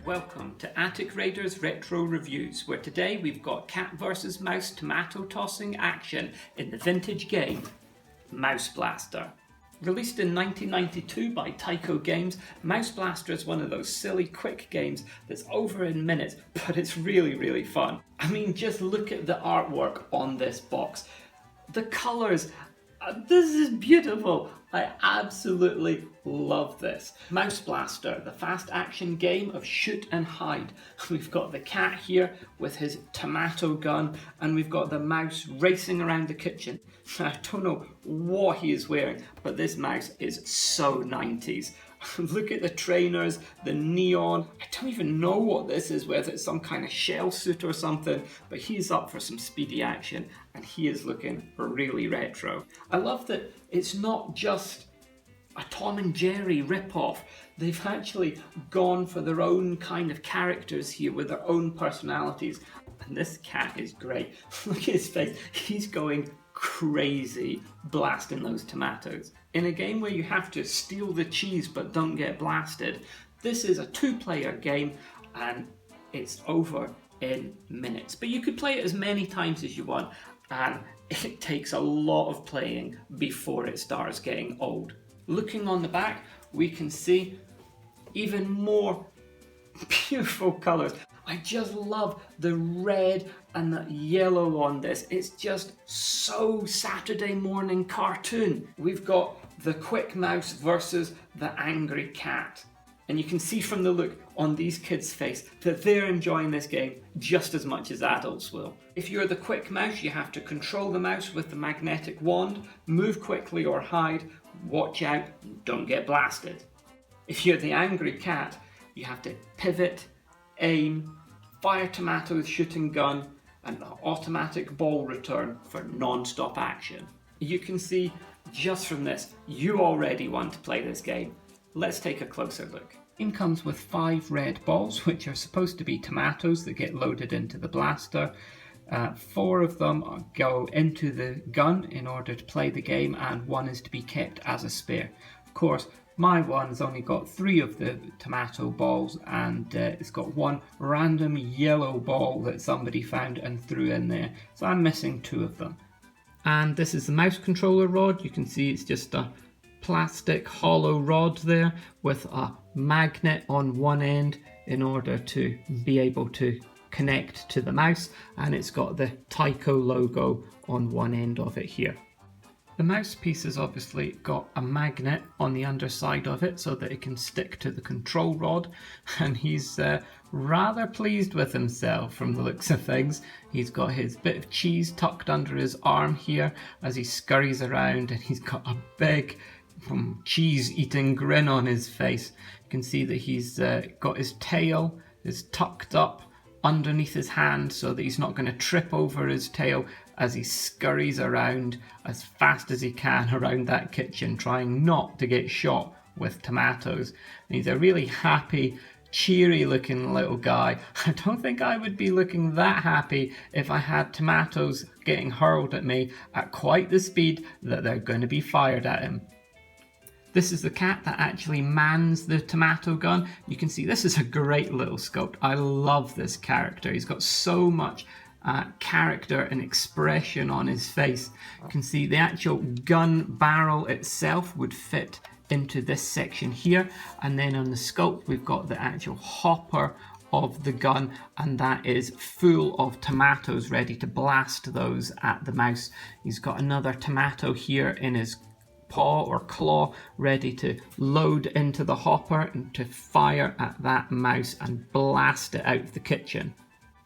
Welcome to Attic Raiders Retro Reviews, where today we've got cat versus mouse tomato tossing action in the vintage game, Mouse Blaster. Released in 1992 by Tyco Games, Mouse Blaster is one of those silly quick games that's over in minutes, but it's really fun. I mean, just look at the artwork on this box. The colours, this is beautiful. I absolutely love this. Mouse Blaster, the fast action game of shoot and hide. We've got the cat here with his tomato gun, and we've got the mouse racing around the kitchen. I don't know what he is wearing, but this mouse is so 90s. Look at the trainers, the neon. I don't even know what this is, whether it's some kind of shell suit or something, but he's up for some speedy action and he is looking really retro. I love that it's not just a Tom and Jerry ripoff. They've actually gone for their own kind of characters here with their own personalities. And this cat is great. Look at his face. He's going crazy blasting those tomatoes. In a game where you have to steal the cheese but don't get blasted, this is a two-player game and it's over in minutes. But you could play it as many times as you want, and it takes a lot of playing before it starts getting old. Looking on the back, we can see even more beautiful colours. I just love the red and the yellow on this. It's just so Saturday morning cartoon. We've got the quick mouse versus the angry cat. And you can see from the look on these kids' face that they're enjoying this game just as much as adults will. If you're the quick mouse, you have to control the mouse with the magnetic wand, move quickly or hide, watch out, don't get blasted. If you're the angry cat, you have to pivot, aim, fire tomato with shooting gun, and an automatic ball return for non-stop action. You can see just from this, you already want to play this game. Let's take a closer look. In comes with 5 red balls, which are supposed to be tomatoes that get loaded into the blaster. 4 of them go into the gun in order to play the game, and 1 is to be kept as a spare. Of course, my one's only got 3 of the tomato balls, and it's got 1 random yellow ball that somebody found and threw in there, so I'm missing 2 of them. And this is the mouse controller rod. You can see it's just a plastic hollow rod there with a magnet on one end in order to be able to connect to the mouse, and it's got the Tyco logo on one end of it here. The mouse piece has obviously got a magnet on the underside of it so that it can stick to the control rod, and he's rather pleased with himself from the looks of things. He's got his bit of cheese tucked under his arm here as he scurries around, and he's got a big cheese eating grin on his face. You can see that he's got his tail is tucked up underneath his hand so that he's not going to trip over his tail as he scurries around as fast as he can around that kitchen, trying not to get shot with tomatoes. And he's a really happy, cheery looking little guy. I don't think I would be looking that happy if I had tomatoes getting hurled at me at quite the speed that they're going to be fired at him. This is the cat that actually mans the tomato gun. You can see this is a great little sculpt. I love this character. He's got so much character and expression on his face. You can see the actual gun barrel itself would fit into this section here, and then on the sculpt we've got the actual hopper of the gun, and that is full of tomatoes ready to blast those at the mouse. He's got another tomato here in his paw or claw ready to load into the hopper and to fire at that mouse and blast it out of the kitchen.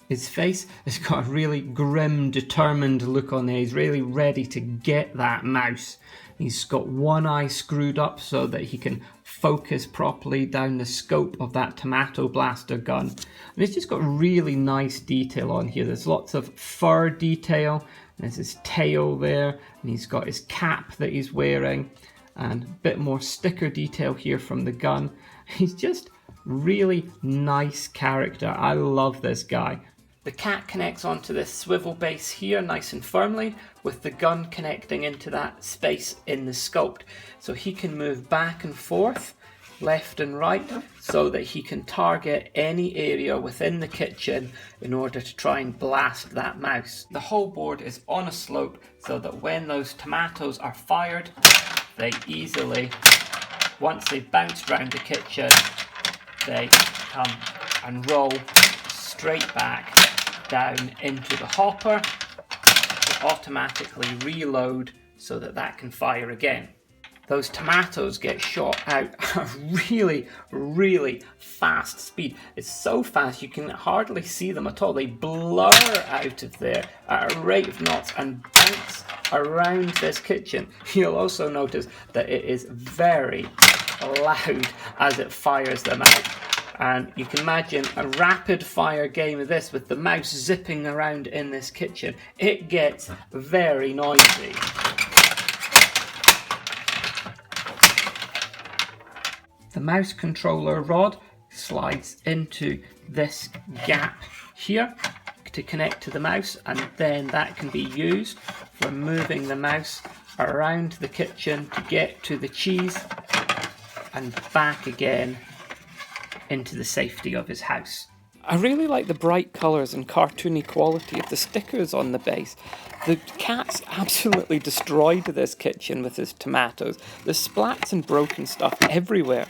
His face has got a really grim, determined look on there. He's really ready to get that mouse. He's got one eye screwed up so that he can focus properly down the scope of that tomato blaster gun. And it's just got really nice detail on here. There's lots of fur detail. There's his tail there, and he's got his cap that he's wearing, and a bit more sticker detail here from the gun. He's just really nice character. I love this guy. The cat connects onto this swivel base here nice and firmly, with the gun connecting into that space in the sculpt. So he can move back and forth left and right so that he can target any area within the kitchen in order to try and blast that mouse. The whole board is on a slope so that when those tomatoes are fired, they easily, once they've bounced around the kitchen, they come and roll straight back down into the hopper to automatically reload so that that can fire again. Those tomatoes get shot out at a really, really fast speed. It's so fast you can hardly see them at all. They blur out of there at a rate of knots and bounce around this kitchen. You'll also notice that it is very loud as it fires them out. And you can imagine a rapid fire game of this with the mouse zipping around in this kitchen. It gets very noisy. The mouse controller rod slides into this gap here to connect to the mouse, and then that can be used for moving the mouse around the kitchen to get to the cheese and back again into the safety of his house. I really like the bright colours and cartoony quality of the stickers on the base. The cat's absolutely destroyed this kitchen with his tomatoes. There's splats and broken stuff everywhere.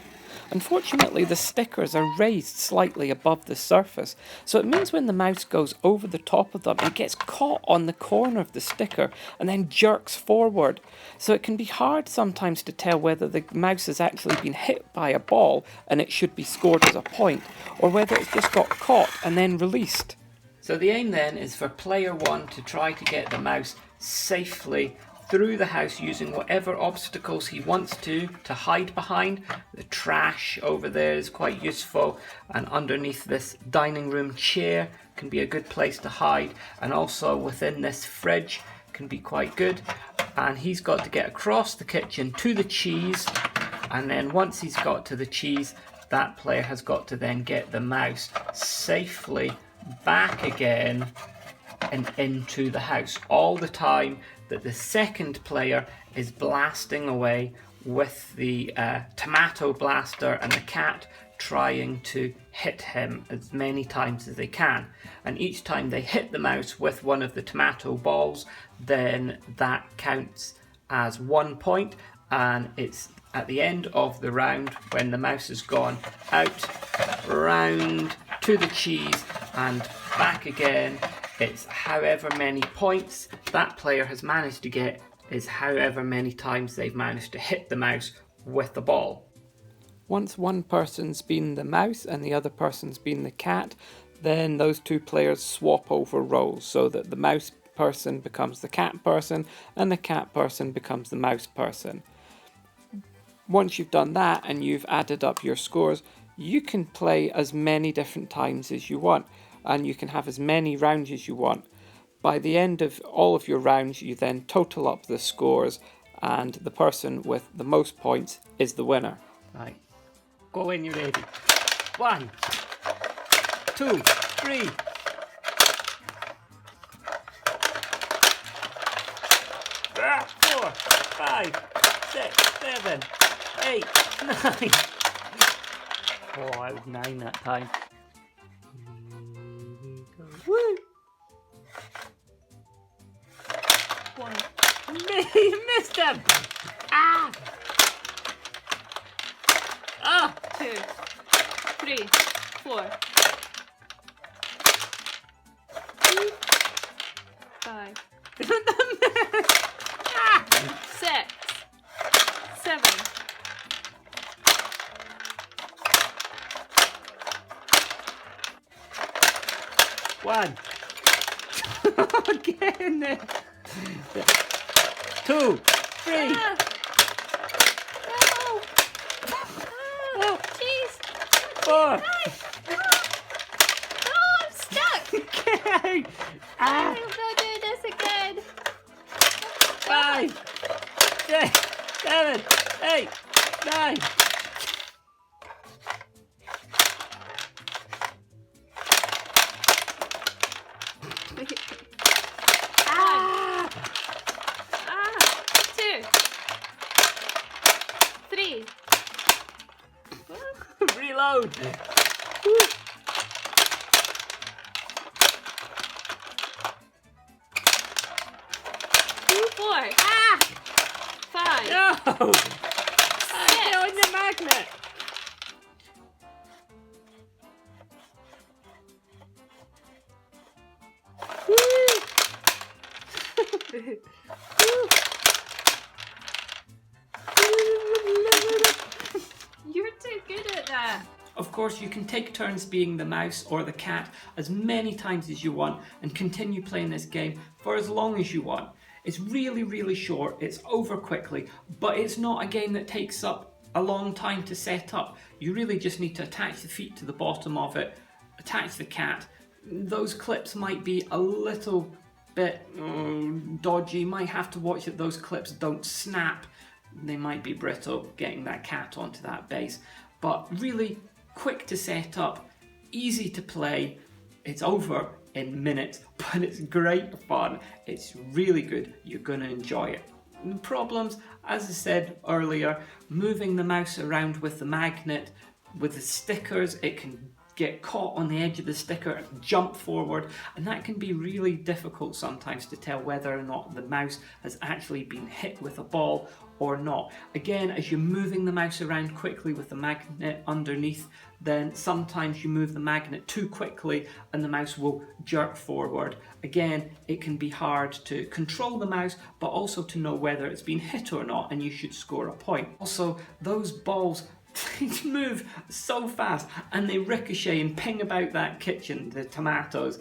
Unfortunately, the stickers are raised slightly above the surface, so it means when the mouse goes over the top of them, it gets caught on the corner of the sticker and then jerks forward. So it can be hard sometimes to tell whether the mouse has actually been hit by a ball and it should be scored as a point, or whether it's just got caught and then released. So the aim then is for player one to try to get the mouse safely through the house using whatever obstacles he wants to hide behind. The trash over there is quite useful, and underneath this dining room chair can be a good place to hide, and also within this fridge can be quite good. And he's got to get across the kitchen to the cheese, and then once he's got to the cheese, that player has got to then get the mouse safely back again and into the house, all the time that the second player is blasting away with the tomato blaster and the cat trying to hit him as many times as they can. And each time they hit the mouse with one of the tomato balls, then that counts as 1 point, and it's at the end of the round when the mouse has gone out, round to the cheese and back again. It's however many points that player has managed to get is however many times they've managed to hit the mouse with the ball. Once one person's been the mouse and the other person's been the cat, then those two players swap over roles so that the mouse person becomes the cat person and the cat person becomes the mouse person. Once you've done that and you've added up your scores, you can play as many different times as you want, and you can have as many rounds as you want. By the end of all of your rounds, you then total up the scores, and the person with the most points is the winner. Right, go when you're ready. 1, 2, 3. 4, 5, 6, 7, 8, 9. Oh, I was 9 that time. Woo! 1. You missed him! Ah! Ah! 2, 3, 4, 5, 6, 7. 1. Again. 2, 3. No! Oh, jeez! 4. No, I'm stuck! Okay. I'm Ah. not doing this again! 5, 6, 7, 8, 9. Ah! 2, 3, reload. Four. Ah! Five. No! Six. On the magnet. You're too good at that. Of course, you can take turns being the mouse or the cat as many times as you want and continue playing this game for as long as you want. It's really, really short, it's over quickly, but it's not a game that takes up a long time to set up. You really just need to attach the feet to the bottom of it, attach the cat. Those clips might be a little bit dodgy, you might have to watch that those clips don't snap. They might be brittle getting that cat onto that base, but really quick to set up, easy to play. It's over in minutes, but it's great fun. It's really good. You're going to enjoy it. The problems, as I said earlier, moving the mouse around with the magnet, with the stickers, it can get caught on the edge of the sticker and jump forward, and that can be really difficult sometimes to tell whether or not the mouse has actually been hit with a ball or not. Again, as you're moving the mouse around quickly with the magnet underneath, then sometimes you move the magnet too quickly and the mouse will jerk forward. Again, it can be hard to control the mouse, but also to know whether it's been hit or not, and you should score a point. Also, those balls, they move so fast and they ricochet and ping about that kitchen, the tomatoes.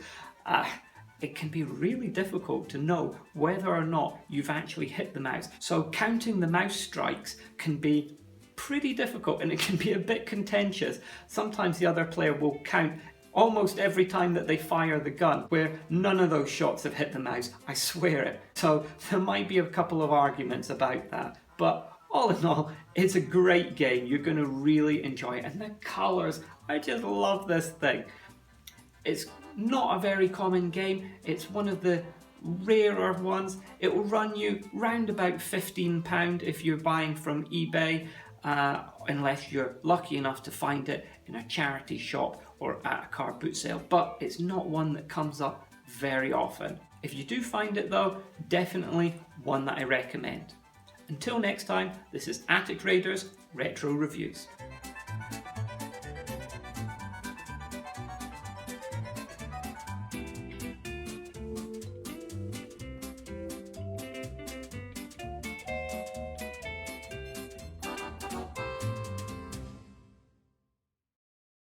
It can be really difficult to know whether or not you've actually hit the mouse. So counting the mouse strikes can be pretty difficult and it can be a bit contentious. Sometimes the other player will count almost every time that they fire the gun, where none of those shots have hit the mouse, I swear it. So there might be a couple of arguments about that, but all in all, it's a great game. You're going to really enjoy it. And the colours, I just love this thing. It's not a very common game. It's one of the rarer ones. It will run you round about £15 if you're buying from eBay, unless you're lucky enough to find it in a charity shop or at a car boot sale. But it's not one that comes up very often. If you do find it though, definitely one that I recommend. Until next time, this is Attic Raiders Retro Reviews.